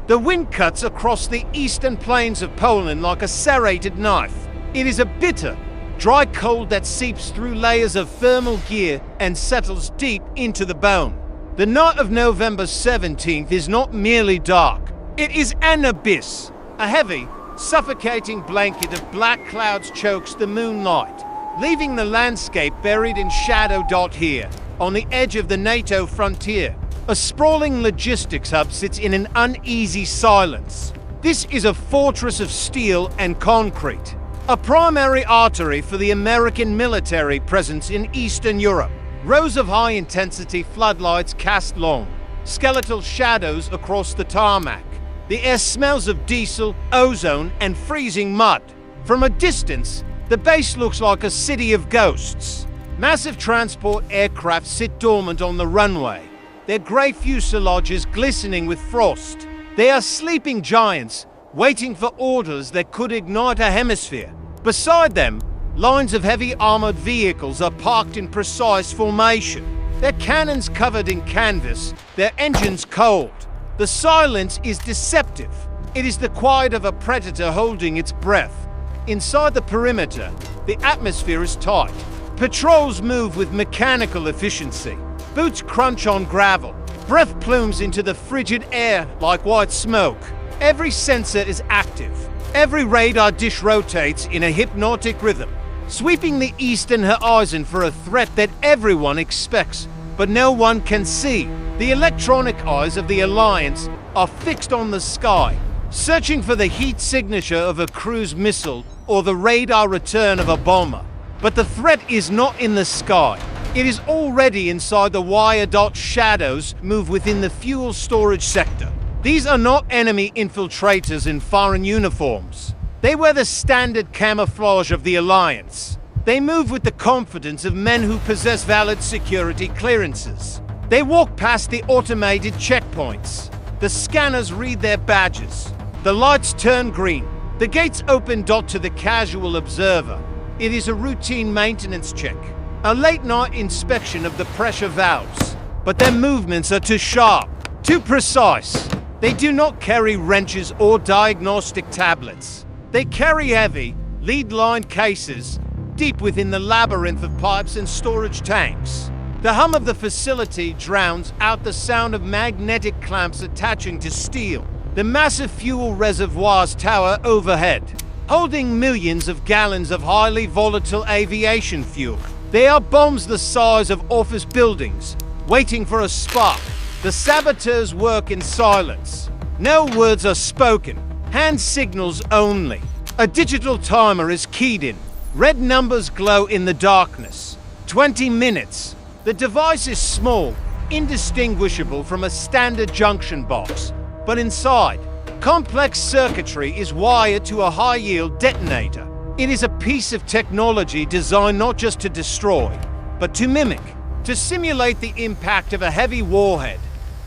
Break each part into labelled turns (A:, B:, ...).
A: The wind cuts across the eastern plains of Poland like a serrated knife. It is a bitter, dry cold that seeps through layers of thermal gear and settles deep into the bone. The night of November 17th is not merely dark. It is an abyss. A heavy, suffocating blanket of black clouds chokes the moonlight, leaving the landscape buried in shadow. Here, on the edge of the NATO frontier, a sprawling logistics hub sits in an uneasy silence. This is a fortress of steel and concrete, a primary artery for the American military presence in Eastern Europe. Rows of high-intensity floodlights cast long, skeletal shadows across the tarmac. The air smells of diesel, ozone, and freezing mud. From a distance, the base looks like a city of ghosts. Massive transport aircraft sit dormant on the runway, their grey fuselages glistening with frost. They are sleeping giants, waiting for orders that could ignite a hemisphere. Beside them, lines of heavy armored vehicles are parked in precise formation, their cannons covered in canvas, their engines cold. The silence is deceptive. It is the quiet of a predator holding its breath. Inside the perimeter, the atmosphere is tight. Patrols move with mechanical efficiency. Boots crunch on gravel. Breath plumes into the frigid air like white smoke. Every sensor is active. Every radar dish rotates in a hypnotic rhythm, sweeping the eastern horizon for a threat that everyone expects, but no one can see. The electronic eyes of the Alliance are fixed on the sky, searching for the heat signature of a cruise missile or the radar return of a bomber. But the threat is not in the sky. It is already inside the wire. Shadows move within the fuel storage sector. These are not enemy infiltrators in foreign uniforms. They wear the standard camouflage of the Alliance. They move with the confidence of men who possess valid security clearances. They walk past the automated checkpoints. The scanners read their badges. The lights turn green. The gates open. To the casual observer, it is a routine maintenance check, a late-night inspection of the pressure valves. But their movements are too sharp, too precise. They do not carry wrenches or diagnostic tablets. They carry heavy, lead-lined cases deep within the labyrinth of pipes and storage tanks. The hum of the facility drowns out the sound of magnetic clamps attaching to steel. The massive fuel reservoirs tower overhead, holding millions of gallons of highly volatile aviation fuel. They are bombs the size of office buildings, waiting for a spark. The saboteurs work in silence. No words are spoken, hand signals only. A digital timer is keyed in. Red numbers glow in the darkness. 20 minutes. The device is small, indistinguishable from a standard junction box. But inside, complex circuitry is wired to a high-yield detonator. It is a piece of technology designed not just to destroy, but to mimic, to simulate the impact of a heavy warhead.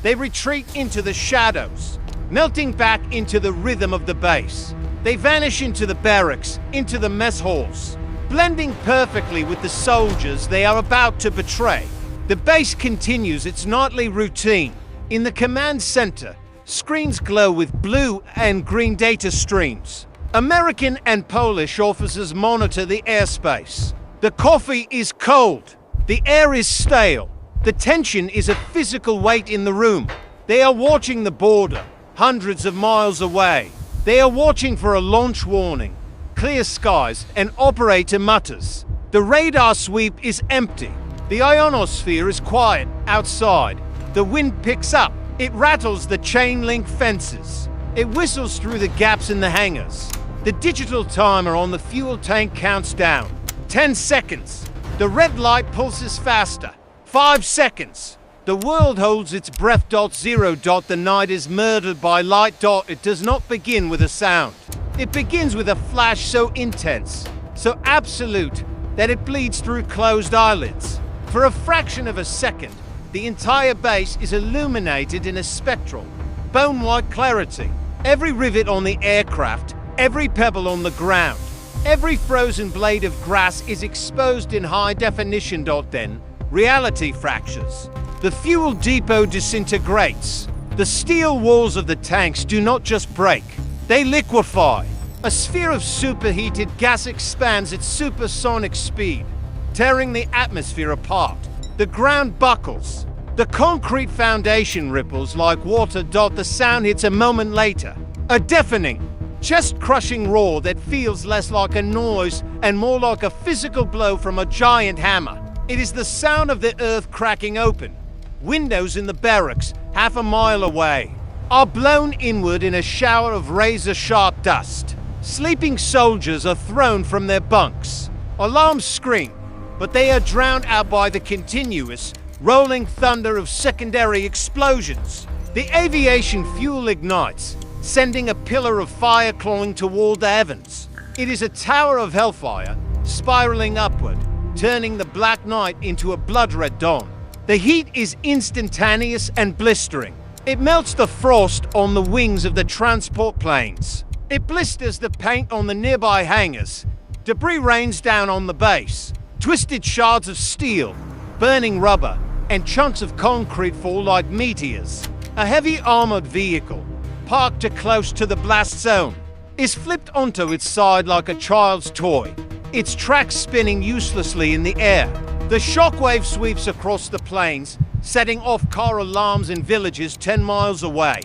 A: They retreat into the shadows, melting back into the rhythm of the base. They vanish into the barracks, into the mess halls, blending perfectly with the soldiers they are about to betray. The base continues its nightly routine. In the command center, screens glow with blue and green data streams. American and Polish officers monitor the airspace. The coffee is cold. The air is stale. The tension is a physical weight in the room. They are watching the border, hundreds of miles away. They are watching for a launch warning. Clear skies, an operator mutters. The radar sweep is empty. The ionosphere is quiet outside. The wind picks up. It rattles the chain-link fences. It whistles through the gaps in the hangars. The digital timer on the fuel tank counts down. 10 seconds. The red light pulses faster. 5 seconds. The world holds its breath. 0. The night is murdered by light. It does not begin with a sound. It begins with a flash so intense, so absolute, that it bleeds through closed eyelids. For a fraction of a second, the entire base is illuminated in a spectral, bone-white clarity. Every rivet on the aircraft, every pebble on the ground, every frozen blade of grass is exposed in high definition. Then, reality fractures. The fuel depot disintegrates. The steel walls of the tanks do not just break, they liquefy. A sphere of superheated gas expands at supersonic speed, tearing the atmosphere apart. The ground buckles. The concrete foundation ripples like water. The sound hits a moment later. A deafening, chest-crushing roar that feels less like a noise and more like a physical blow from a giant hammer. It is the sound of the earth cracking open. Windows in the barracks, half a mile away, are blown inward in a shower of razor-sharp dust. Sleeping soldiers are thrown from their bunks. Alarms scream, but they are drowned out by the continuous, rolling thunder of secondary explosions. The aviation fuel ignites, sending a pillar of fire clawing toward the heavens. It is a tower of hellfire, spiraling upward, turning the black night into a blood-red dawn. The heat is instantaneous and blistering. It melts the frost on the wings of the transport planes. It blisters the paint on the nearby hangars. Debris rains down on the base. Twisted shards of steel, burning rubber, and chunks of concrete fall like meteors. A heavy armored vehicle, parked too close to the blast zone, is flipped onto its side like a child's toy, its tracks spinning uselessly in the air. The shockwave sweeps across the plains, setting off car alarms in villages 10 miles away.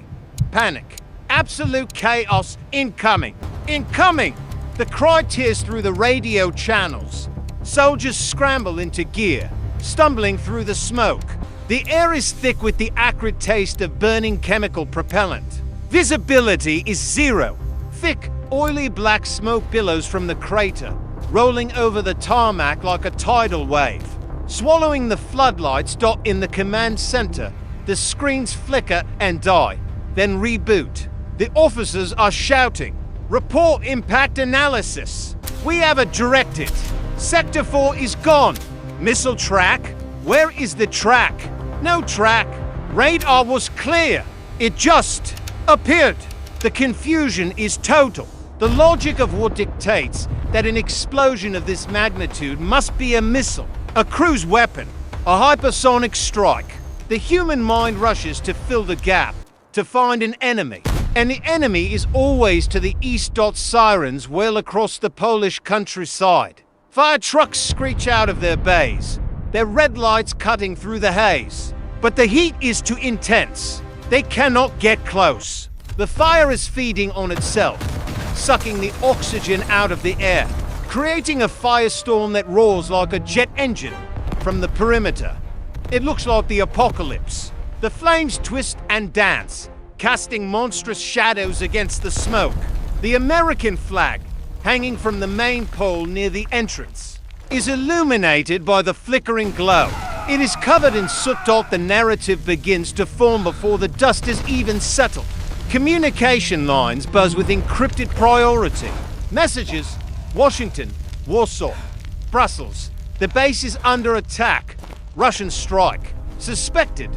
A: Panic. Absolute chaos incoming. Incoming! The cry tears through the radio channels. Soldiers scramble into gear, stumbling through the smoke. The air is thick with the acrid taste of burning chemical propellant. Visibility is zero. Thick, oily black smoke billows from the crater, rolling over the tarmac like a tidal wave. Swallowing the floodlights. In the command center, the screens flicker and die, then reboot. The officers are shouting, "Report impact analysis. We have a directive. Sector 4 is gone. Missile track? Where is the track? No track. Radar was clear. It just appeared." The confusion is total. The logic of war dictates that an explosion of this magnitude must be a missile, a cruise weapon, a hypersonic strike. The human mind rushes to fill the gap, to find an enemy. And the enemy is always to the east. Sirens wail across the Polish countryside. Fire trucks screech out of their bays, their red lights cutting through the haze. But the heat is too intense. They cannot get close. The fire is feeding on itself, sucking the oxygen out of the air, creating a firestorm that roars like a jet engine from the perimeter. It looks like the apocalypse. The flames twist and dance, casting monstrous shadows against the smoke. The American flag, hanging from the main pole near the entrance, is illuminated by the flickering glow. It is covered in soot. The narrative begins to form before the dust is even settled. Communication lines buzz with encrypted priority. Messages: Washington, Warsaw, Brussels. The base is under attack. Russian strike. Suspected.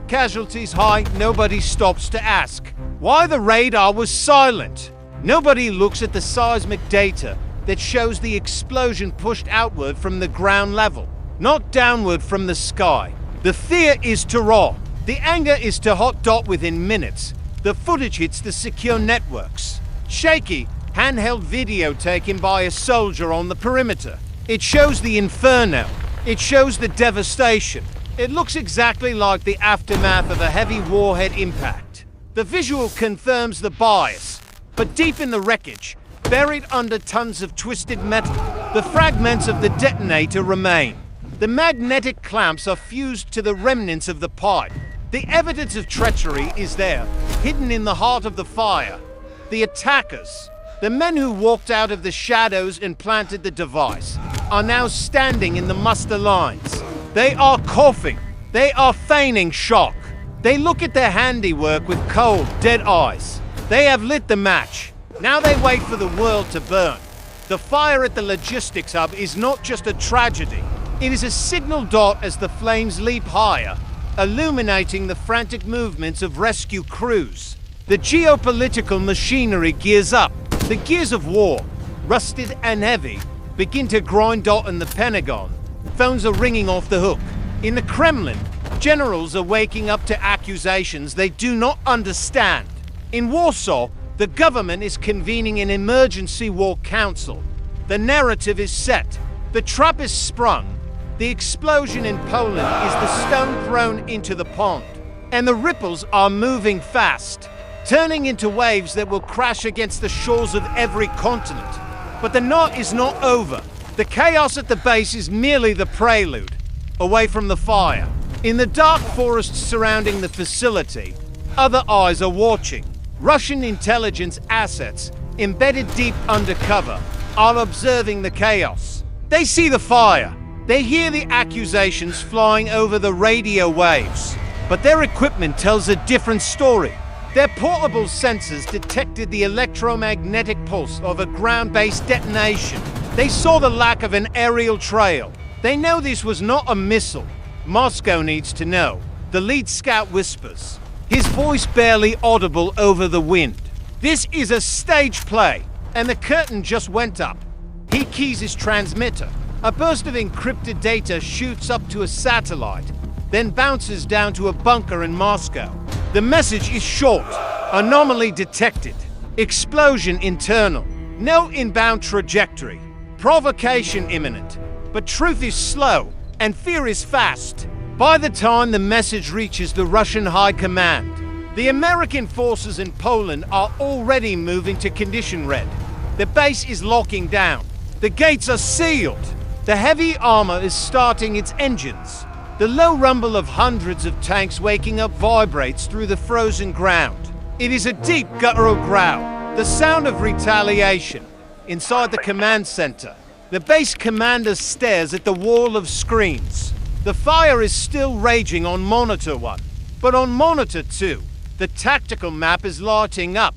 A: Casualties high. Nobody stops to ask why the radar was silent. Nobody looks at the seismic data that shows the explosion pushed outward from the ground level, not downward from the sky. The fear is too raw. The anger is too hot. Within minutes, the footage hits the secure networks. Shaky, handheld video taken by a soldier on the perimeter. It shows the inferno. It shows the devastation. It looks exactly like the aftermath of a heavy warhead impact. The visual confirms the bias, but deep in the wreckage, buried under tons of twisted metal, the fragments of the detonator remain. The magnetic clamps are fused to the remnants of the pipe. The evidence of treachery is there, hidden in the heart of the fire. The attackers, the men who walked out of the shadows and planted the device, are now standing in the muster lines. They are coughing. They are feigning shock. They look at their handiwork with cold, dead eyes. They have lit the match. Now they wait for the world to burn. The fire at the logistics hub is not just a tragedy. It is a signal dot as the flames leap higher, illuminating the frantic movements of rescue crews. The geopolitical machinery gears up. The gears of war, rusted and heavy, begin to grind. In the Pentagon, phones are ringing off the hook. In the Kremlin, Generals are waking up to accusations they do not understand. In Warsaw, the government is convening an emergency war council. The narrative is set. The trap is sprung. The explosion in Poland is the stone thrown into the pond. And the ripples are moving fast, turning into waves that will crash against the shores of every continent. But the knot is not over. The chaos at the base is merely the prelude. Away from the fire, in the dark forests surrounding the facility, other eyes are watching. Russian intelligence assets, embedded deep undercover, are observing the chaos. They see the fire. They hear the accusations flying over the radio waves. But their equipment tells a different story. Their portable sensors detected the electromagnetic pulse of a ground-based detonation. They saw the lack of an aerial trail. They know this was not a missile. Moscow needs to know. The lead scout whispers, his voice barely audible over the wind. This is a stage play, and the curtain just went up. He keys his transmitter. A burst of encrypted data shoots up to a satellite, then bounces down to a bunker in Moscow. The message is short. Anomaly detected. Explosion internal. No inbound trajectory. Provocation imminent. But truth is slow, and fear is fast. By the time the message reaches the Russian High Command, the American forces in Poland are already moving to condition red. The base is locking down. The gates are sealed. The heavy armor is starting its engines. The low rumble of hundreds of tanks waking up vibrates through the frozen ground. It is a deep guttural growl, the sound of retaliation. Inside the command center, the base commander stares at the wall of screens. The fire is still raging on Monitor 1, but on Monitor 2, the tactical map is lighting up.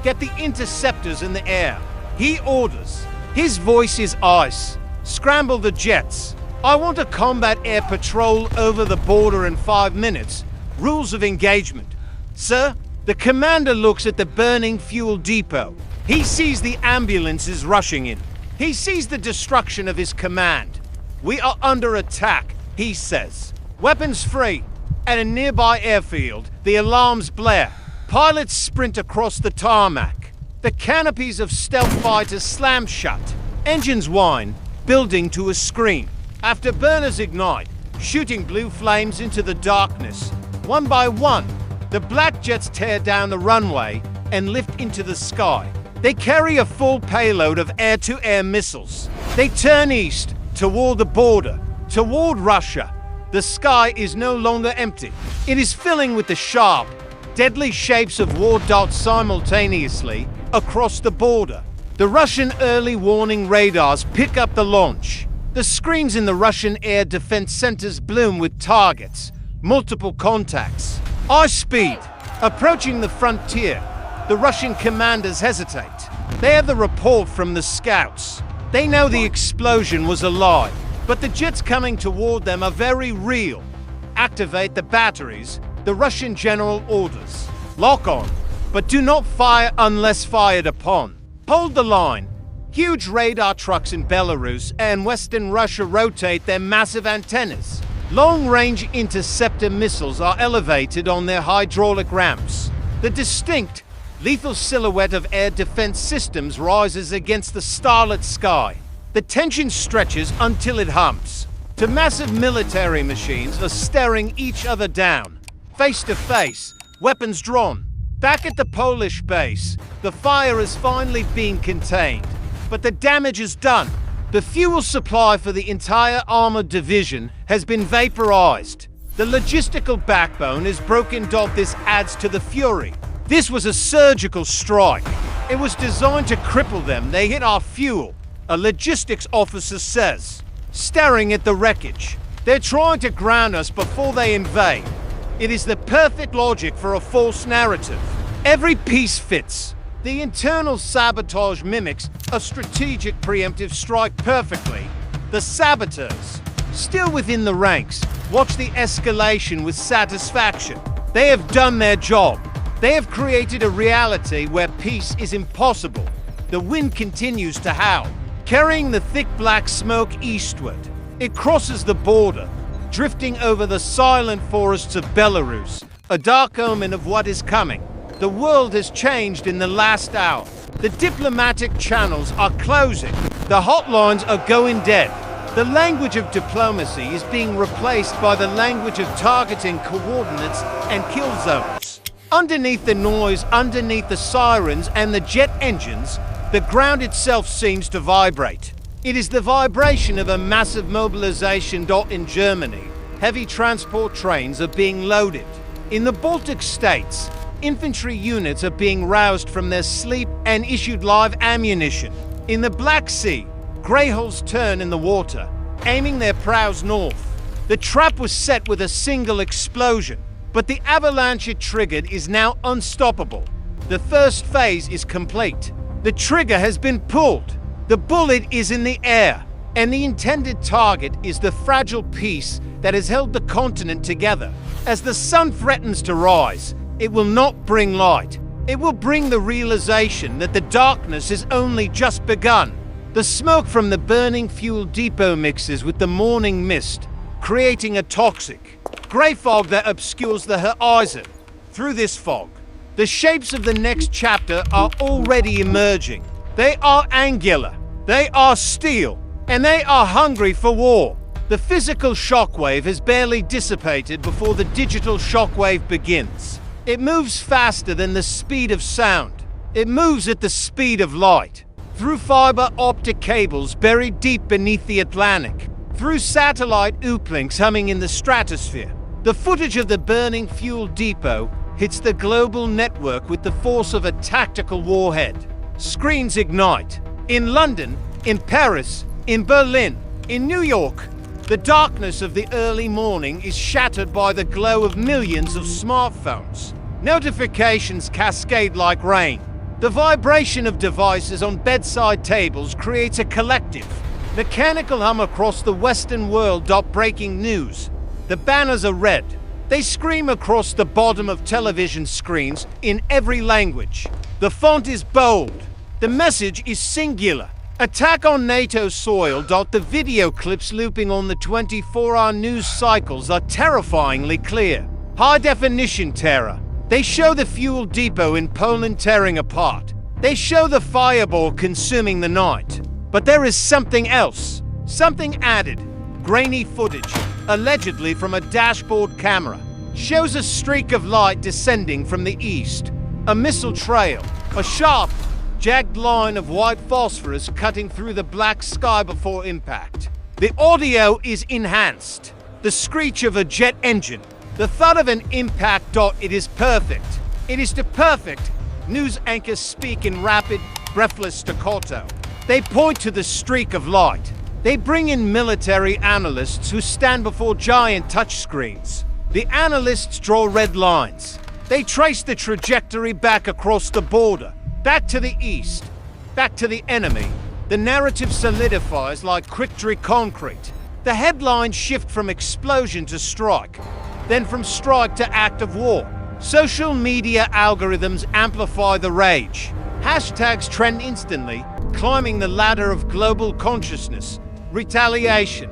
A: Get the interceptors in the air. He orders. His voice is ice. Scramble the jets. I want a combat air patrol over the border in 5 minutes. Rules of engagement. Sir, the commander looks at the burning fuel depot. He sees the ambulances rushing in. He sees the destruction of his command. We are under attack, he says. Weapons free. At a nearby airfield, the alarms blare. Pilots sprint across the tarmac. The canopies of stealth fighters slam shut. Engines whine, building to a scream. Afterburners ignite, shooting blue flames into the darkness. One by one, the black jets tear down the runway and lift into the sky. They carry a full payload of air-to-air missiles. They turn east, toward the border, toward Russia. The sky is no longer empty. It is filling with the sharp, deadly shapes of war darts simultaneously across the border. The Russian early warning radars pick up the launch. The screens in the Russian air defense centers bloom with targets, multiple contacts. Eye speed, approaching the frontier. The Russian commanders hesitate. They have the report from the scouts. They know the explosion was a lie, but the jets coming toward them are very real. Activate the batteries, the Russian general orders. Lock on, but do not fire unless fired upon. Hold the line. Huge radar trucks in Belarus and Western Russia rotate their massive antennas. Long-range interceptor missiles are elevated on their hydraulic ramps. The distinct, lethal silhouette of air defense systems rises against the starlit sky. The tension stretches until it humps. Two massive military machines are staring each other down, face to face, weapons drawn. Back at the Polish base, the fire is finally being contained. But the damage is done. The fuel supply for the entire armored division has been vaporized. The logistical backbone is broken. This adds to the fury. This was a surgical strike. It was designed to cripple them. They hit our fuel, a logistics officer says, staring at the wreckage. They're trying to ground us before they invade. It is the perfect logic for a false narrative. Every piece fits. The internal sabotage mimics a strategic preemptive strike perfectly. The saboteurs, still within the ranks, watch the escalation with satisfaction. They have done their job. They have created a reality where peace is impossible. The wind continues to howl, carrying the thick black smoke eastward. It crosses the border, drifting over the silent forests of Belarus, a dark omen of what is coming. The world has changed in the last hour. The diplomatic channels are closing. The hotlines are going dead. The language of diplomacy is being replaced by the language of targeting coordinates and kill zones. Underneath the noise, underneath the sirens and the jet engines, the ground itself seems to vibrate. It is the vibration of a massive mobilization. In Germany, heavy transport trains are being loaded. In the Baltic states, infantry units are being roused from their sleep and issued live ammunition. In the Black Sea, grey hulls turn in the water, aiming their prows north. The trap was set with a single explosion, but the avalanche it triggered is now unstoppable. The first phase is complete. The trigger has been pulled. The bullet is in the air, and the intended target is the fragile piece that has held the continent together. As the sun threatens to rise, it will not bring light. It will bring the realization that the darkness has only just begun. The smoke from the burning fuel depot mixes with the morning mist, creating a toxic, grey fog that obscures the horizon. Through this fog, the shapes of the next chapter are already emerging. They are angular, they are steel, and they are hungry for war. The physical shockwave has barely dissipated before the digital shockwave begins. It moves faster than the speed of sound. It moves at the speed of light. Through fiber optic cables buried deep beneath the Atlantic. Through satellite uplinks humming in the stratosphere. The footage of the burning fuel depot hits the global network with the force of a tactical warhead. Screens ignite. In London, in Paris, in Berlin, in New York, the darkness of the early morning is shattered by the glow of millions of smartphones. Notifications cascade like rain. The vibration of devices on bedside tables creates a collective, mechanical hum across the Western world. Breaking news. The banners are red. They scream across the bottom of television screens in every language. The font is bold. The message is singular. Attack on NATO soil. The video clips looping on the 24-hour news cycles are terrifyingly clear. High-definition terror. They show the fuel depot in Poland tearing apart. They show the fireball consuming the night. But there is something else. Something added. Grainy footage, allegedly from a dashboard camera, shows a streak of light descending from the east. A missile trail. A sharp, jagged line of white phosphorus cutting through the black sky before impact. The audio is enhanced. The screech of a jet engine. The thud of an impact. It is perfect. It is too perfect. News anchors speak in rapid, breathless staccato. They point to the streak of light. They bring in military analysts who stand before giant touchscreens. The analysts draw red lines. They trace the trajectory back across the border, back to the east, back to the enemy. The narrative solidifies like quick-dry concrete. The headlines shift from explosion to strike, then from strike to act of war. Social media algorithms amplify the rage. Hashtags trend instantly, climbing the ladder of global consciousness. Retaliation.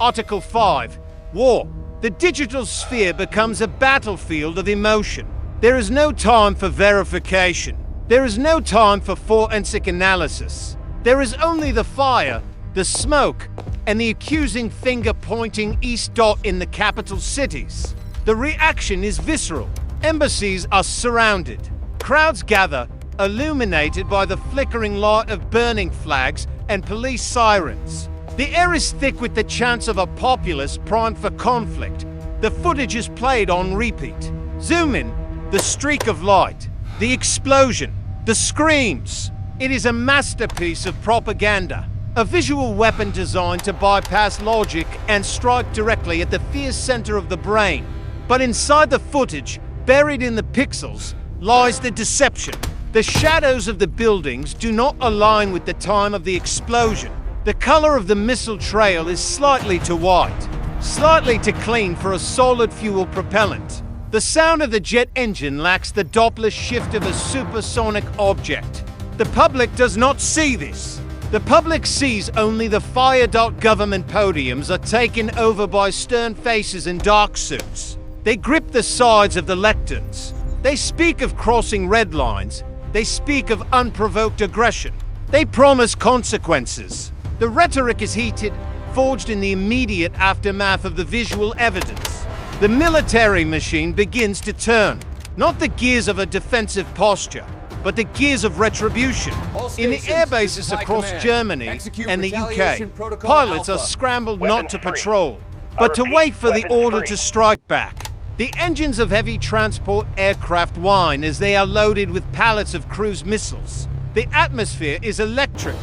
A: Article 5. War. The digital sphere becomes a battlefield of emotion. There is no time for verification. There is no time for forensic analysis. There is only the fire, the smoke, and the accusing finger pointing east. In the capital cities, the reaction is visceral. Embassies are surrounded. Crowds gather, illuminated by the flickering light of burning flags and police sirens. The air is thick with the chants of a populace primed for conflict. The footage is played on repeat. Zoom in. The streak of light. The explosion. The screams. It is a masterpiece of propaganda. A visual weapon designed to bypass logic and strike directly at the fierce center of the brain. But inside the footage, buried in the pixels, lies the deception. The shadows of the buildings do not align with the time of the explosion. The color of the missile trail is slightly too white, slightly too clean for a solid fuel propellant. The sound of the jet engine lacks the Doppler shift of a supersonic object. The public does not see this. The public sees only the fire. Government podiums are taken over by stern faces in dark suits. They grip the sides of the lecterns. They speak of crossing red lines. They speak of unprovoked aggression. They promise consequences. The rhetoric is heated, forged in the immediate aftermath of the visual evidence. The military machine begins to turn, not the gears of a defensive posture, but the gears of retribution. In the air bases across Germany and the UK, pilots are scrambled not to patrol, but to wait for the order to strike back. The engines of heavy transport aircraft whine as they are loaded with pallets of cruise missiles. The atmosphere is electric,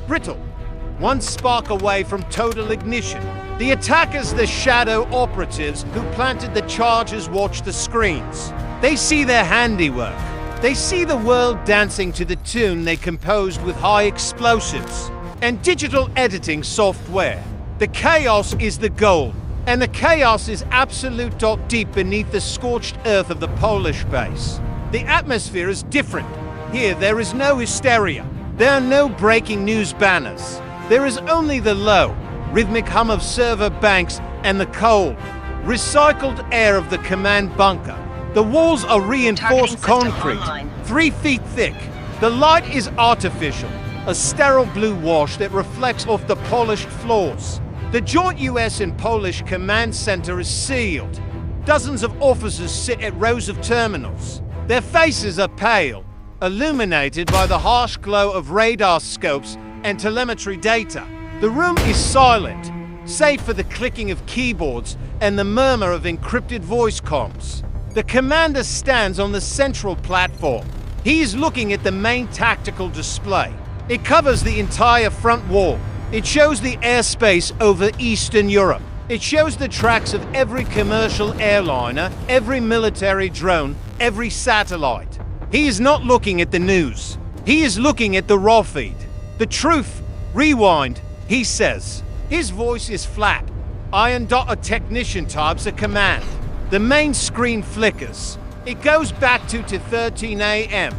A: brittle, one spark away from total ignition. The attackers, the shadow operatives who planted the charges, watch the screens. They see their handiwork. They see the world dancing to the tune they composed with high explosives and digital editing software. The chaos is the goal, and the chaos is absolute. Deep beneath the scorched earth of the Polish base, the atmosphere is different. Here there is no hysteria. There are no breaking news banners. There is only the low, rhythmic hum of server banks and the cold, recycled air of the command bunker. The walls are reinforced concrete, 3 feet thick. The light is artificial, a sterile blue wash that reflects off the polished floors. The joint US and Polish command center is sealed. Dozens of officers sit at rows of terminals. Their faces are pale, illuminated by the harsh glow of radar scopes and telemetry data. The room is silent, save for the clicking of keyboards and the murmur of encrypted voice comms. The commander stands on the central platform. He is looking at the main tactical display. It covers the entire front wall. It shows the airspace over Eastern Europe. It shows the tracks of every commercial airliner, every military drone, every satellite. He is not looking at the news. He is looking at the raw feed. The truth. Rewind, he says. His voice is flat. Iron a technician types a command. The main screen flickers. It goes back to 13 a.m.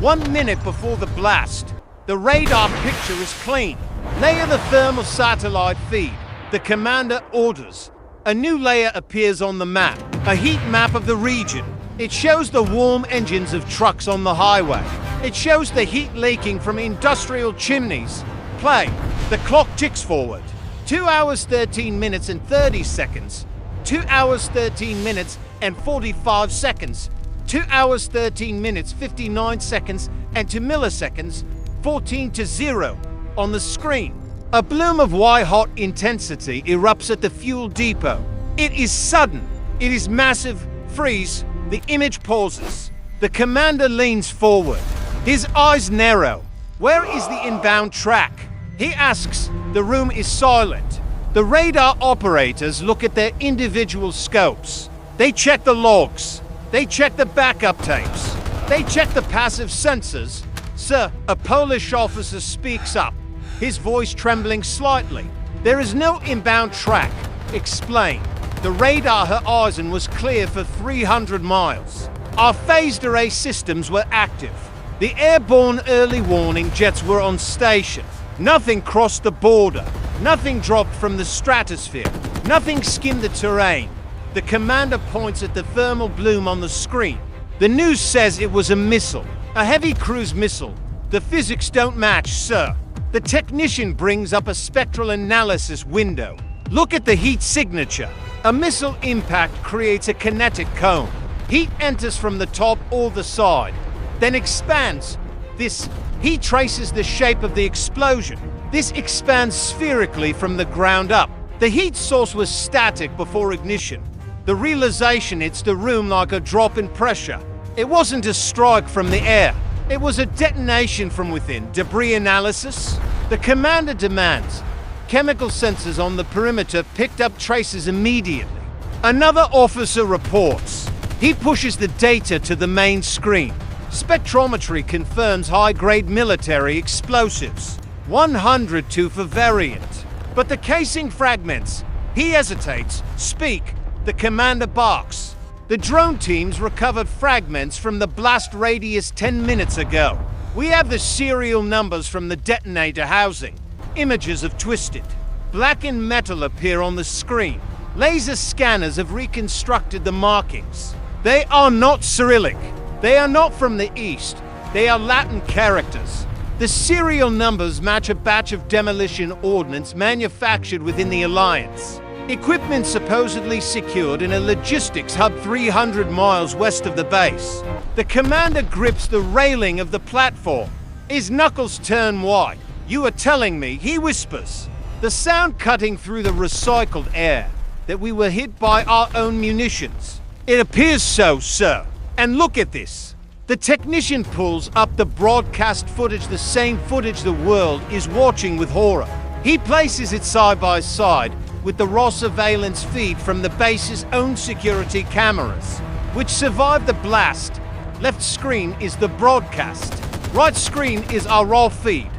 A: 1 minute before the blast. The radar picture is clean. Layer the thermal satellite feed. The commander orders. A new layer appears on the map. A heat map of the region. It shows the warm engines of trucks on the highway. It shows the heat leaking from industrial chimneys. Play. The clock ticks forward. 2 hours 13 minutes and 30 seconds. 2 hours 13 minutes and 45 seconds. 2 hours 13 minutes 59 seconds and 2 milliseconds 14 to 0 on the screen. A bloom of white-hot intensity erupts at the fuel depot. It is sudden. It is massive. Freeze. The image pauses. The commander leans forward. His eyes narrow. Where is the inbound track? He asks. The room is silent. The radar operators look at their individual scopes. They check the logs. They check the backup tapes. They check the passive sensors. Sir, a Polish officer speaks up, his voice trembling slightly. There is no inbound track. Explain. The radar horizon was clear for 300 miles. Our phased array systems were active. The airborne early warning jets were on station. Nothing crossed the border. Nothing dropped from the stratosphere. Nothing skimmed the terrain. The commander points at the thermal bloom on the screen. The news says it was a missile, a heavy cruise missile. The physics don't match, sir. The technician brings up a spectral analysis window. Look at the heat signature. A missile impact creates a kinetic cone. Heat enters from the top or the side, then expands. This heat traces the shape of the explosion. This expands spherically from the ground up. The heat source was static before ignition. The realization hits the room like a drop in pressure. It wasn't a strike from the air. It was a detonation from within. Debris analysis? The commander demands. Chemical sensors on the perimeter picked up traces immediately. Another officer reports. He pushes the data to the main screen. Spectrometry confirms high-grade military explosives. 102 for variant. But the casing fragments. He hesitates. Speak. The commander barks. The drone teams recovered fragments from the blast radius 10 minutes ago. We have the serial numbers from the detonator housing. Images of twisted, blackened metal appear on the screen. Laser scanners have reconstructed the markings. They are not Cyrillic. They are not from the East. They are Latin characters. The serial numbers match a batch of demolition ordnance manufactured within the Alliance. Equipment supposedly secured in a logistics hub 300 miles west of the base. The commander grips the railing of the platform. His knuckles turn white. "You are telling me," he whispers, the sound cutting through the recycled air, "that we were hit by our own munitions?" "It appears so, sir. And look at this." The technician pulls up the broadcast footage, the same footage the world is watching with horror. He places it side by side with the raw surveillance feed from the base's own security cameras, which survived the blast. Left screen is the broadcast. Right screen is our raw feed.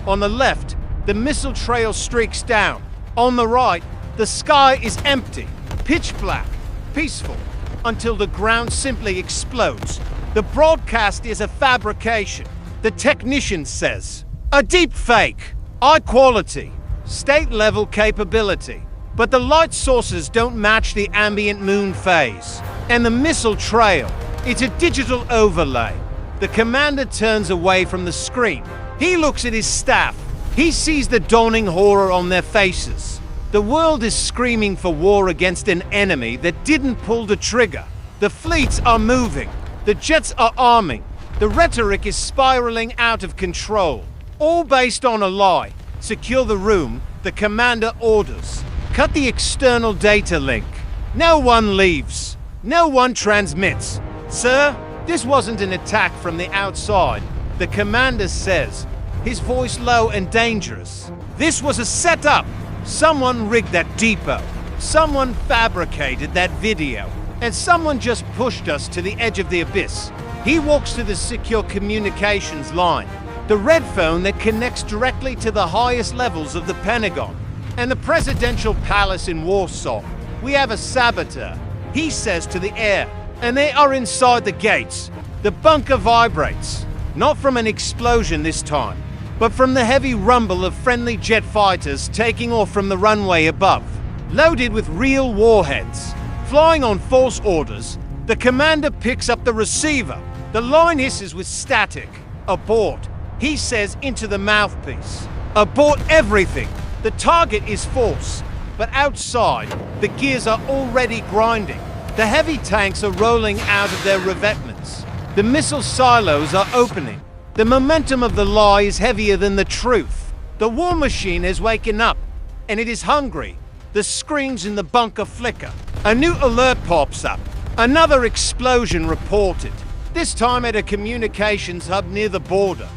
A: On the left, the missile trail streaks down. On the right, the sky is empty, pitch black, peaceful, until the ground simply explodes. The broadcast is a fabrication, the technician says. A deep fake, high quality, state-level capability. But the light sources don't match the ambient moon phase. And the missile trail, it's a digital overlay. The commander turns away from the screen. He looks at his staff. He sees the dawning horror on their faces. The world is screaming for war against an enemy that didn't pull the trigger. The fleets are moving. The jets are arming. The rhetoric is spiraling out of control. All based on a lie. Secure the room, the commander orders. Cut the external data link. No one leaves. No one transmits. "Sir, this wasn't an attack from the outside," the commander says, his voice low and dangerous. "This was a setup. Someone rigged that depot. Someone fabricated that video. And someone just pushed us to the edge of the abyss." He walks to the secure communications line, the red phone that connects directly to the highest levels of the Pentagon and the presidential palace in Warsaw. "We have a saboteur," he says to the air, "and they are inside the gates." The bunker vibrates, not from an explosion this time, but from the heavy rumble of friendly jet fighters taking off from the runway above, loaded with real warheads. Flying on false orders, the commander picks up the receiver. The line hisses with static. "Abort," he says into the mouthpiece. "Abort everything. The target is false." But outside, the gears are already grinding. The heavy tanks are rolling out of their revetments. The missile silos are opening. The momentum of the lie is heavier than the truth. The war machine has waken up, and it is hungry. The screens in the bunker flicker. A new alert pops up. Another explosion reported, this time at a communications hub near the border.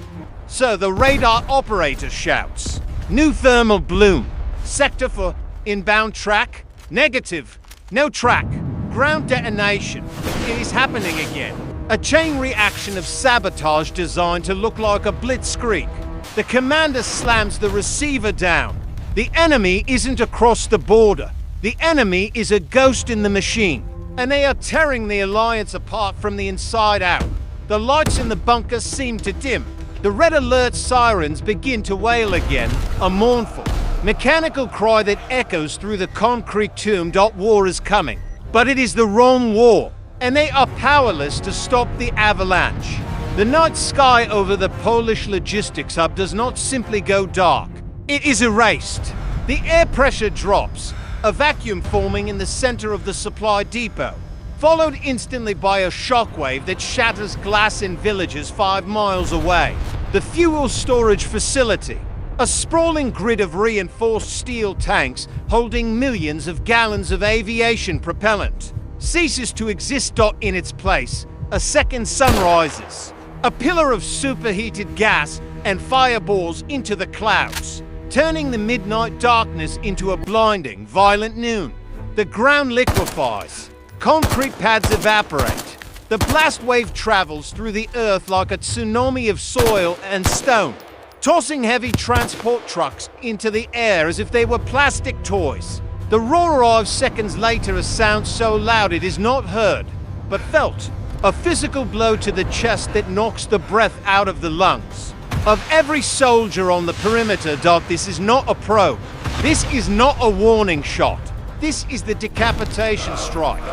A: So the radar operator shouts, "New thermal bloom. Sector for inbound track. Negative. No track. Ground detonation. It is happening again." A chain reaction of sabotage designed to look like a blitzkrieg. The commander slams the receiver down. The enemy isn't across the border. The enemy is a ghost in the machine, and they are tearing the Alliance apart from the inside out. The lights in the bunker seem to dim. The red alert sirens begin to wail again, a mournful, mechanical cry that echoes through the concrete tomb. War is coming, but it is the wrong war, and they are powerless to stop the avalanche. The night sky over the Polish logistics hub does not simply go dark. It is erased. The air pressure drops, a vacuum forming in the center of the supply depot, followed instantly by a shockwave that shatters glass in villages 5 miles away. The fuel storage facility, a sprawling grid of reinforced steel tanks holding millions of gallons of aviation propellant, ceases to exist. In its place, a second sun rises. A pillar of superheated gas and fireballs into the clouds, turning the midnight darkness into a blinding, violent noon. The ground liquefies. Concrete pads evaporate. The blast wave travels through the earth like a tsunami of soil and stone, tossing heavy transport trucks into the air as if they were plastic toys. The roar arrives seconds later, a sound so loud it is not heard, but felt. A physical blow to the chest that knocks the breath out of the lungs. Of every soldier on the perimeter, this is not a probe. This is not a warning shot. This is the decapitation strike.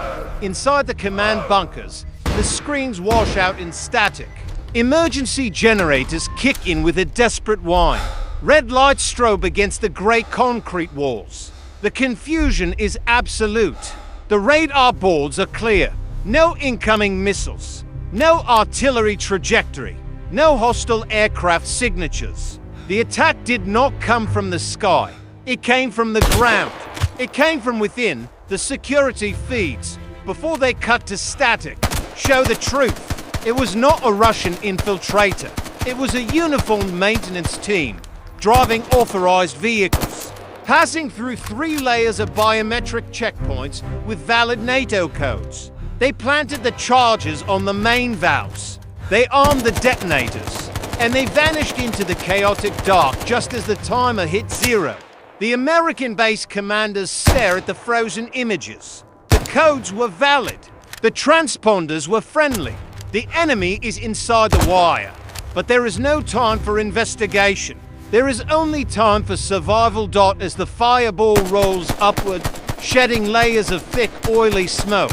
A: Inside the command bunkers, the screens wash out in static. Emergency generators kick in with a desperate whine. Red lights strobe against the grey concrete walls. The confusion is absolute. The radar boards are clear. No incoming missiles. No artillery trajectory. No hostile aircraft signatures. The attack did not come from the sky. It came from the ground. It came from within the security feeds. Before they cut to static, show the truth. It was not a Russian infiltrator. It was a uniformed maintenance team, driving authorized vehicles, passing through 3 layers of biometric checkpoints with valid NATO codes. They planted the charges on the main valves. They armed the detonators, and they vanished into the chaotic dark just as the timer hit 0. The American base commanders stare at the frozen images. The codes were valid. The transponders were friendly. The enemy is inside the wire. But there is no time for investigation. There is only time for survival. As the fireball rolls upward, shedding layers of thick, oily smoke,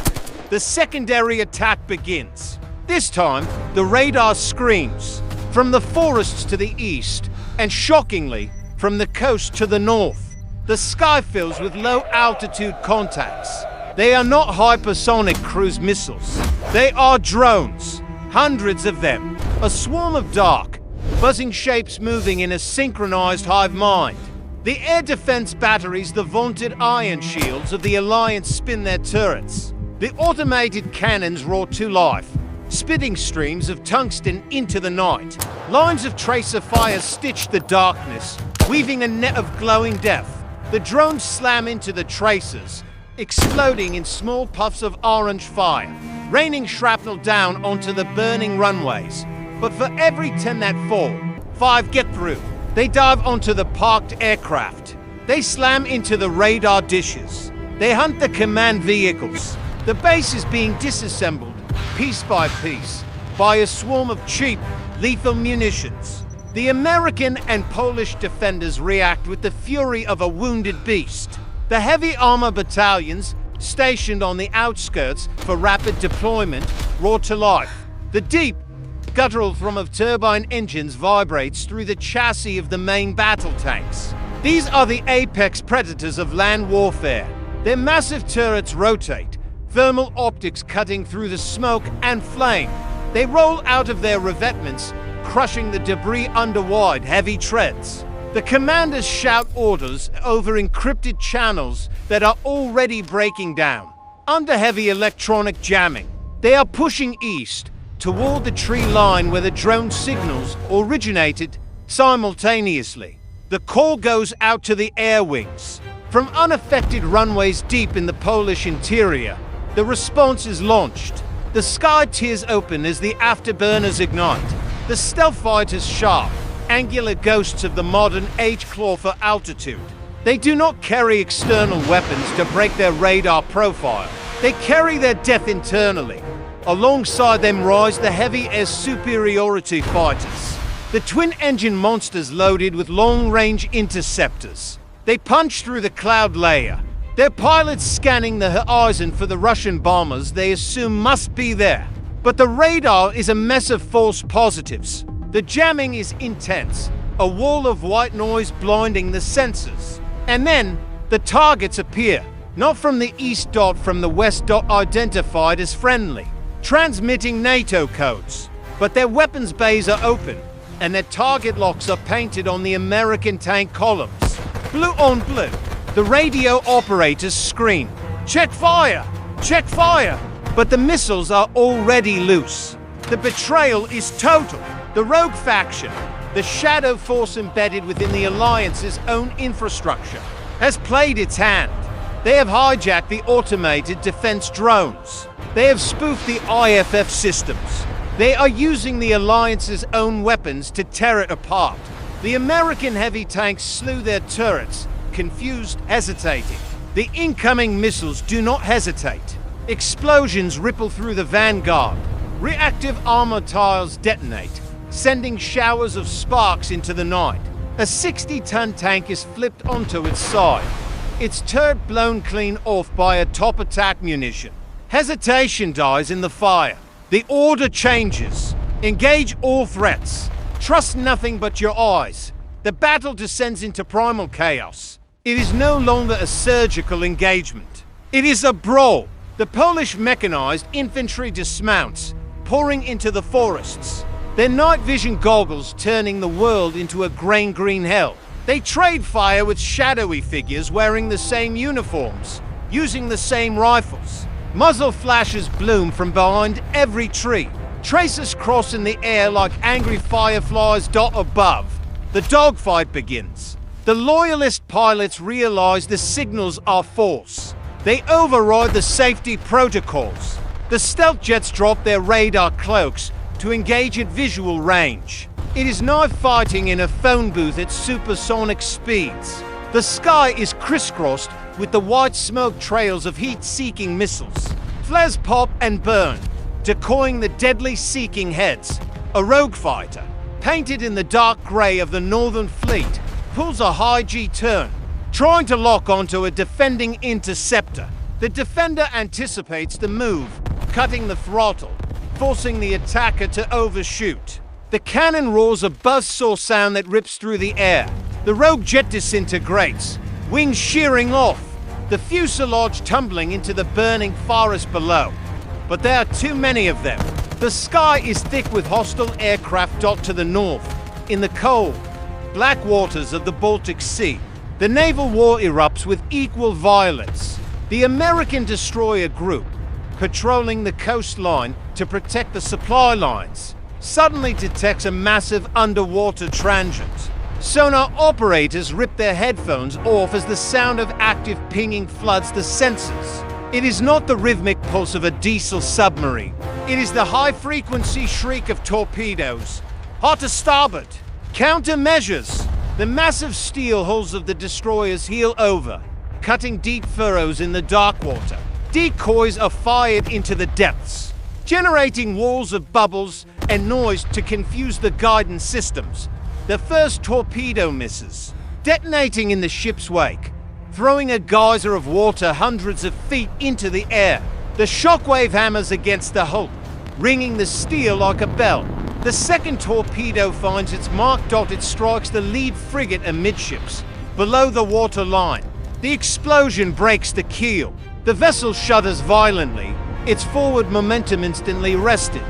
A: the secondary attack begins. This time, the radar screams from the forests to the east, and shockingly, from the coast to the north. The sky fills with low-altitude contacts. They are not hypersonic cruise missiles. They are drones, hundreds of them, a swarm of dark, buzzing shapes moving in a synchronized hive mind. The air defense batteries, the vaunted iron shields of the Alliance, spin their turrets. The automated cannons roar to life, spitting streams of tungsten into the night. Lines of tracer fire stitch the darkness, weaving a net of glowing death. The drones slam into the tracers, exploding in small puffs of orange fire, raining shrapnel down onto the burning runways. But for every 10 that fall, 5 get through. They dive onto the parked aircraft. They slam into the radar dishes. They hunt the command vehicles. The base is being disassembled, piece by piece, by a swarm of cheap, lethal munitions. The American and Polish defenders react with the fury of a wounded beast. The heavy armor battalions, stationed on the outskirts for rapid deployment, roar to life. The deep, guttural thrum of turbine engines vibrates through the chassis of the main battle tanks. These are the apex predators of land warfare. Their massive turrets rotate, thermal optics cutting through the smoke and flame. They roll out of their revetments, crushing the debris under wide, heavy treads. The commanders shout orders over encrypted channels that are already breaking down. Under heavy electronic jamming, they are pushing east toward the tree line where the drone signals originated simultaneously. The call goes out to the air wings. From unaffected runways deep in the Polish interior, the response is launched. The sky tears open as the afterburners ignite. The stealth fighters sharp, angular ghosts of the modern age claw for altitude. They do not carry external weapons to break their radar profile. They carry their death internally. Alongside them rise the heavy air superiority fighters, the twin-engine monsters loaded with long-range interceptors. They punch through the cloud layer, their pilots scanning the horizon for the Russian bombers they assume must be there. But the radar is a mess of false positives. The jamming is intense, a wall of white noise blinding the sensors. And then, the targets appear, not from the east. From the west. Identified as friendly, transmitting NATO codes. But their weapons bays are open, and their target locks are painted on the American tank columns. Blue on blue. The radio operators scream, "Check fire! Check fire!" But the missiles are already loose. The betrayal is total. The rogue faction, the shadow force embedded within the Alliance's own infrastructure, has played its hand. They have hijacked the automated defense drones. They have spoofed the IFF systems. They are using the Alliance's own weapons to tear it apart. The American heavy tanks slew their turrets, confused, hesitating. The incoming missiles do not hesitate. Explosions ripple through the vanguard. Reactive armor tiles detonate, sending showers of sparks into the night. A 60-ton tank is flipped onto its side, its turret blown clean off by a top attack munition. Hesitation dies in the fire. The order changes. Engage all threats. Trust nothing but your eyes. The battle descends into primal chaos. It is no longer a surgical engagement. It is a brawl. The Polish mechanized infantry dismounts, pouring into the forests, their night vision goggles turning the world into a grain-green hell. They trade fire with shadowy figures wearing the same uniforms, using the same rifles. Muzzle flashes bloom from behind every tree. Tracers cross in the air like angry fireflies dot above. The dogfight begins. The loyalist pilots realize the signals are false. They override the safety protocols. The stealth jets drop their radar cloaks to engage at visual range. It is knife fighting in a phone booth at supersonic speeds. The sky is crisscrossed with the white smoke trails of heat-seeking missiles. Flares pop and burn, decoying the deadly seeking heads. A rogue fighter, painted in the dark grey of the Northern Fleet, pulls a high G-turn, trying to lock onto a defending interceptor. The defender anticipates the move, cutting the throttle, forcing the attacker to overshoot. The cannon roars a buzzsaw sound that rips through the air. The rogue jet disintegrates, wings shearing off, the fuselage tumbling into the burning forest below. But there are too many of them. The sky is thick with hostile aircraft dot to the north, in the cold, black waters of the Baltic Sea. The naval war erupts with equal violence. The American destroyer group, patrolling the coastline to protect the supply lines, suddenly detects a massive underwater transient. Sonar operators rip their headphones off as the sound of active pinging floods the senses. It is not the rhythmic pulse of a diesel submarine. It is the high-frequency shriek of torpedoes. Hot to starboard. Countermeasures. The massive steel hulls of the destroyers heel over, cutting deep furrows in the dark water. Decoys are fired into the depths, generating walls of bubbles and noise to confuse the guidance systems. The first torpedo misses, detonating in the ship's wake, throwing a geyser of water hundreds of feet into the air. The shockwave hammers against the hull, ringing the steel like a bell. The second torpedo finds its mark. It strikes the lead frigate amidships, below the water line. The explosion breaks the keel. The vessel shudders violently, its forward momentum instantly arrested.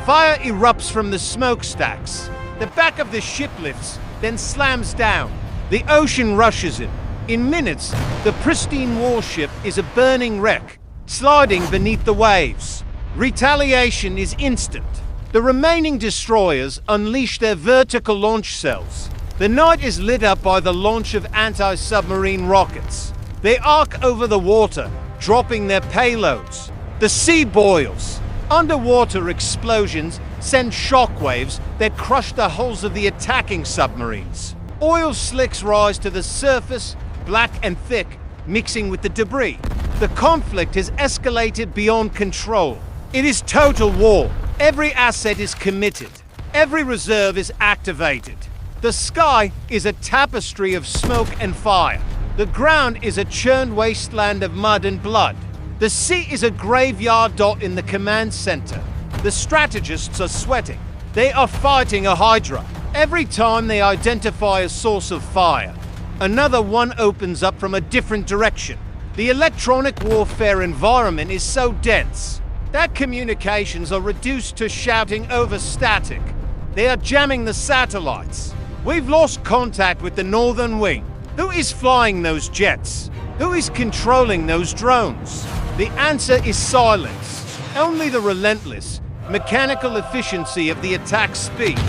A: Fire erupts from the smokestacks. The back of the ship lifts, then slams down. The ocean rushes in. In minutes, the pristine warship is a burning wreck, sliding beneath the waves. Retaliation is instant. The remaining destroyers unleash their vertical launch cells. The night is lit up by the launch of anti-submarine rockets. They arc over the water, dropping their payloads. The sea boils. Underwater explosions send shockwaves that crush the hulls of the attacking submarines. Oil slicks rise to the surface, black and thick, mixing with the debris. The conflict has escalated beyond control. It is total war. Every asset is committed. Every reserve is activated. The sky is a tapestry of smoke and fire. The ground is a churned wasteland of mud and blood. The sea is a graveyard dot in the command center. The strategists are sweating. They are fighting a hydra. Every time they identify a source of fire, another one opens up from a different direction. The electronic warfare environment is so dense that communications are reduced to shouting over static. They are jamming the satellites. We've lost contact with the Northern Wing. Who is flying those jets? Who is controlling those drones? The answer is silence. Only the relentless, mechanical efficiency of the attack speaks.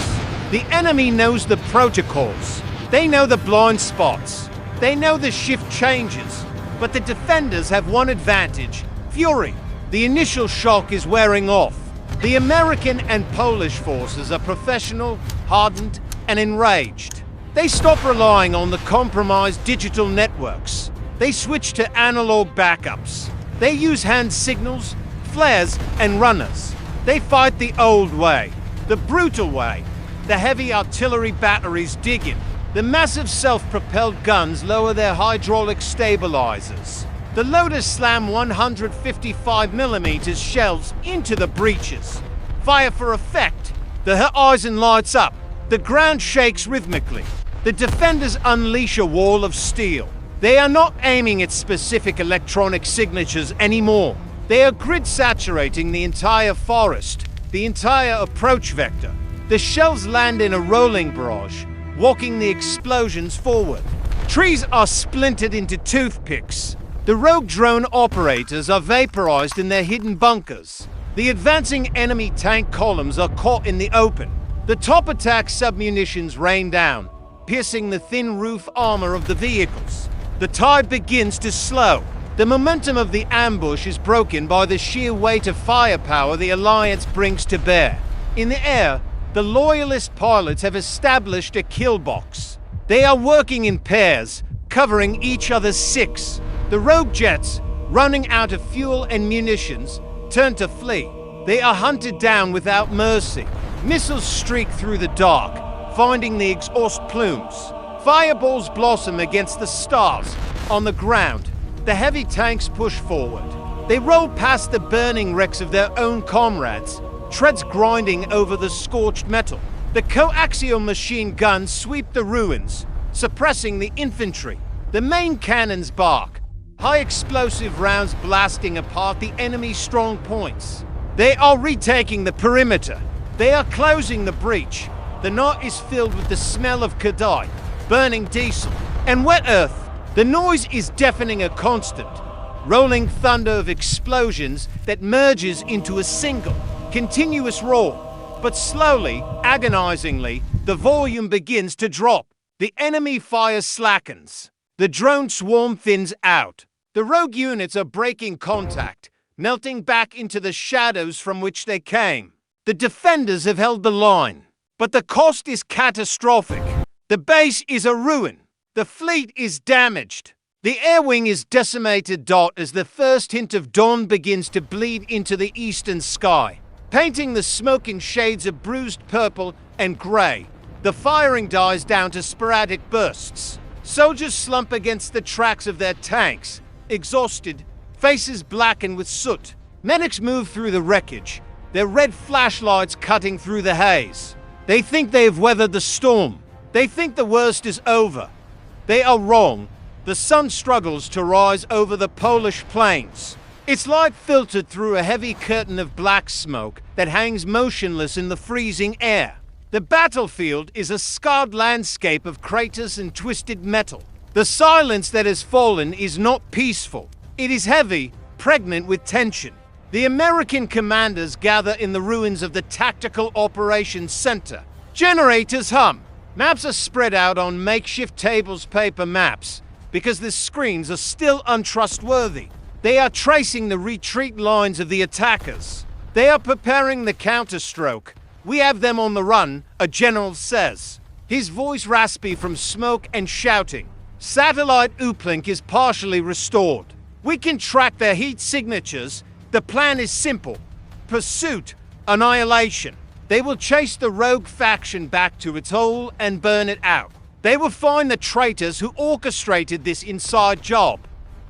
A: The enemy knows the protocols. They know the blind spots. They know the shift changes. But the defenders have one advantage: fury. The initial shock is wearing off. The American and Polish forces are professional, hardened, and enraged. They stop relying on the compromised digital networks. They switch to analog backups. They use hand signals, flares, and runners. They fight the old way, the brutal way. The heavy artillery batteries dig in. The massive self-propelled guns lower their hydraulic stabilizers. The loaders slam 155mm shells into the breaches. Fire for effect. The horizon lights up. The ground shakes rhythmically. The defenders unleash a wall of steel. They are not aiming at specific electronic signatures anymore. They are grid-saturating the entire forest, the entire approach vector. The shells land in a rolling barrage, walking the explosions forward. Trees are splintered into toothpicks. The rogue drone operators are vaporized in their hidden bunkers. The advancing enemy tank columns are caught in the open. The top attack submunitions rain down, piercing the thin roof armor of the vehicles. The tide begins to slow. The momentum of the ambush is broken by the sheer weight of firepower the Alliance brings to bear. In the air, the loyalist pilots have established a kill box. They are working in pairs, covering each other's six. The rogue jets, running out of fuel and munitions, turn to flee. They are hunted down without mercy. Missiles streak through the dark, finding the exhaust plumes. Fireballs blossom against the stars. On the ground, the heavy tanks push forward. They roll past the burning wrecks of their own comrades, treads grinding over the scorched metal. The coaxial machine guns sweep the ruins, suppressing the infantry. The main cannons bark, high explosive rounds blasting apart the enemy's strong points. They are retaking the perimeter. They are closing the breach. The night is filled with the smell of Kadai, burning diesel, and wet earth. The noise is deafening a constant, rolling thunder of explosions that merges into a single, continuous roar. But slowly, agonizingly, the volume begins to drop. The enemy fire slackens. The drone swarm thins out. The rogue units are breaking contact, melting back into the shadows from which they came. The defenders have held the line, but the cost is catastrophic. The base is a ruin. The fleet is damaged. The air wing is decimated. As the first hint of dawn begins to bleed into the eastern sky, painting the smoke in shades of bruised purple and grey. The firing dies down to sporadic bursts. Soldiers slump against the tracks of their tanks, exhausted, faces blackened with soot. Medics move through the wreckage, their red flashlights cutting through the haze. They think they have weathered the storm. They think the worst is over. They are wrong. The sun struggles to rise over the Polish plains. Its light filtered through a heavy curtain of black smoke that hangs motionless in the freezing air. The battlefield is a scarred landscape of craters and twisted metal. The silence that has fallen is not peaceful. It is heavy, pregnant with tension. The American commanders gather in the ruins of the Tactical Operations Center. Generators hum. Maps are spread out on makeshift tables, paper maps, because the screens are still untrustworthy. They are tracing the retreat lines of the attackers. They are preparing the counterstroke. We have them on the run, a general says, his voice raspy from smoke and shouting. Satellite uplink is partially restored. We can track their heat signatures. The plan is simple. Pursuit, annihilation. They will chase the rogue faction back to its hole and burn it out. They will find the traitors who orchestrated this inside job.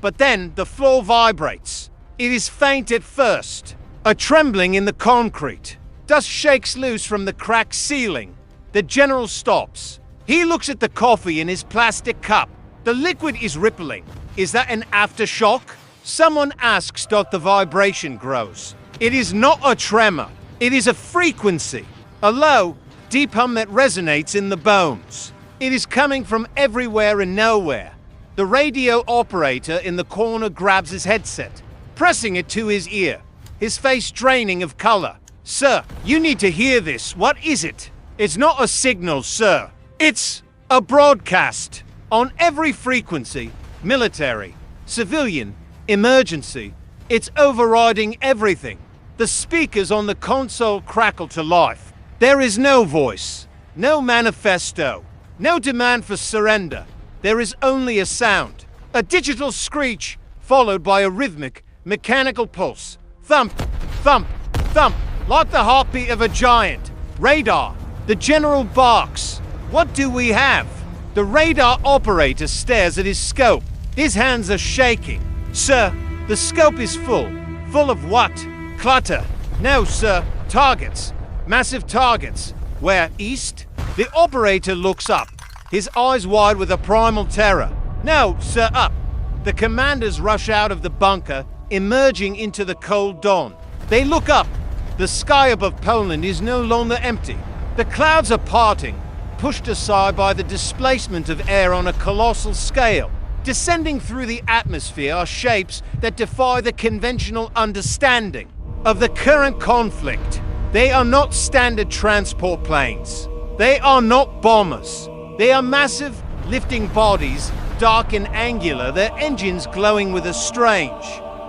A: But then the floor vibrates. It is faint at first, a trembling in the concrete. Dust shakes loose from the cracked ceiling. The general stops. He looks at the coffee in his plastic cup. The liquid is rippling. Is that an aftershock? Someone asks. The vibration grows. It is not a tremor. It is a frequency. A low, deep hum that resonates in the bones. It is coming from everywhere and nowhere. The radio operator in the corner grabs his headset, pressing it to his ear, his face draining of color. Sir, you need to hear this. What is it? It's not a signal, sir. It's a broadcast. On every frequency, military, civilian, emergency, it's overriding everything. The speakers on the console crackle to life. There is no voice, no manifesto, no demand for surrender. There is only a sound, a digital screech, followed by a rhythmic, mechanical pulse. Thump, thump, thump. Like the heartbeat of a giant. Radar. The general barks. What do we have? The radar operator stares at his scope. His hands are shaking. Sir, the scope is full. Full of what? Clutter. No, sir. Targets. Massive targets. Where? East? The operator looks up, his eyes wide with a primal terror. No, sir, up. The commanders rush out of the bunker, emerging into the cold dawn. They look up. The sky above Poland is no longer empty. The clouds are parting, pushed aside by the displacement of air on a colossal scale. Descending through the atmosphere are shapes that defy the conventional understanding of the current conflict. They are not standard transport planes. They are not bombers. They are massive, lifting bodies, dark and angular, their engines glowing with a strange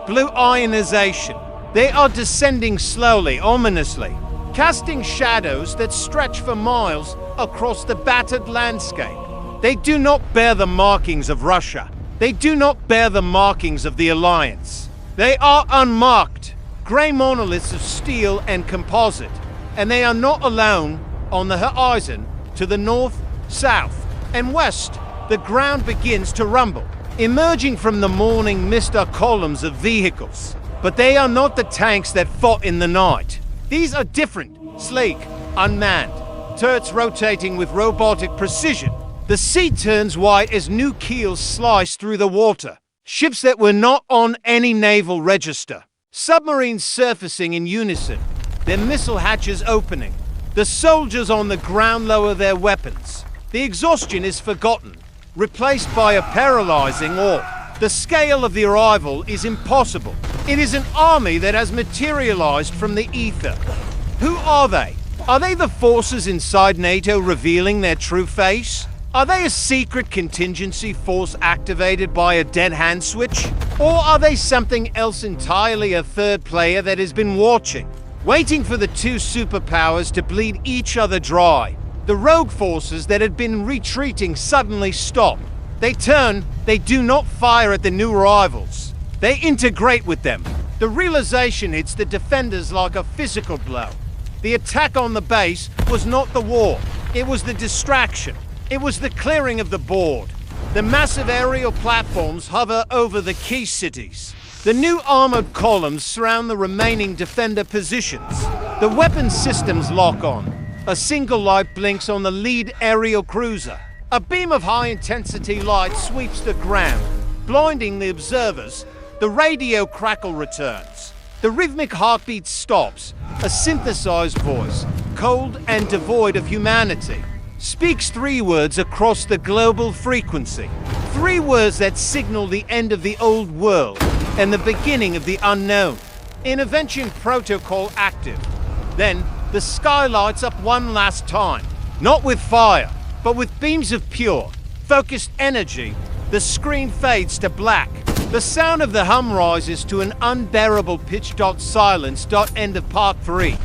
A: blue ionization. They are descending slowly, ominously, casting shadows that stretch for miles across the battered landscape. They do not bear the markings of Russia. They do not bear the markings of the Alliance. They are unmarked, grey monoliths of steel and composite, and they are not alone. On the horizon, to the north, south, and west, the ground begins to rumble. Emerging from the morning mist are columns of vehicles, but they are not the tanks that fought in the night. These are different, sleek, unmanned, turrets rotating with robotic precision. The sea turns white as new keels slice through the water. Ships that were not on any naval register. Submarines surfacing in unison, their missile hatches opening. The soldiers on the ground lower their weapons. The exhaustion is forgotten, replaced by a paralyzing awe. The scale of the arrival is impossible. It is an army that has materialized from the ether. Who are they? Are they the forces inside NATO revealing their true face? Are they a secret contingency force activated by a dead hand switch? Or are they something else entirely, a third player that has been watching, waiting for the two superpowers to bleed each other dry? The rogue forces that had been retreating suddenly stop. They turn, they do not fire at the new rivals. They integrate with them. The realization hits the defenders like a physical blow. The attack on the base was not the war, it was the distraction. It was the clearing of the board. The massive aerial platforms hover over the key cities. The new armored columns surround the remaining defender positions. The weapon systems lock on. A single light blinks on the lead aerial cruiser. A beam of high-intensity light sweeps the ground, blinding the observers. The radio crackle returns. The rhythmic heartbeat stops. A synthesized voice, cold and devoid of humanity, speaks 3 words across the global frequency. 3 words that signal the end of the old world and the beginning of the unknown. Intervention protocol active. Then, the sky lights up one last time. Not with fire, but with beams of pure, focused energy. The screen fades to black. The sound of the hum rises to an unbearable pitch. Silence. End of part 3.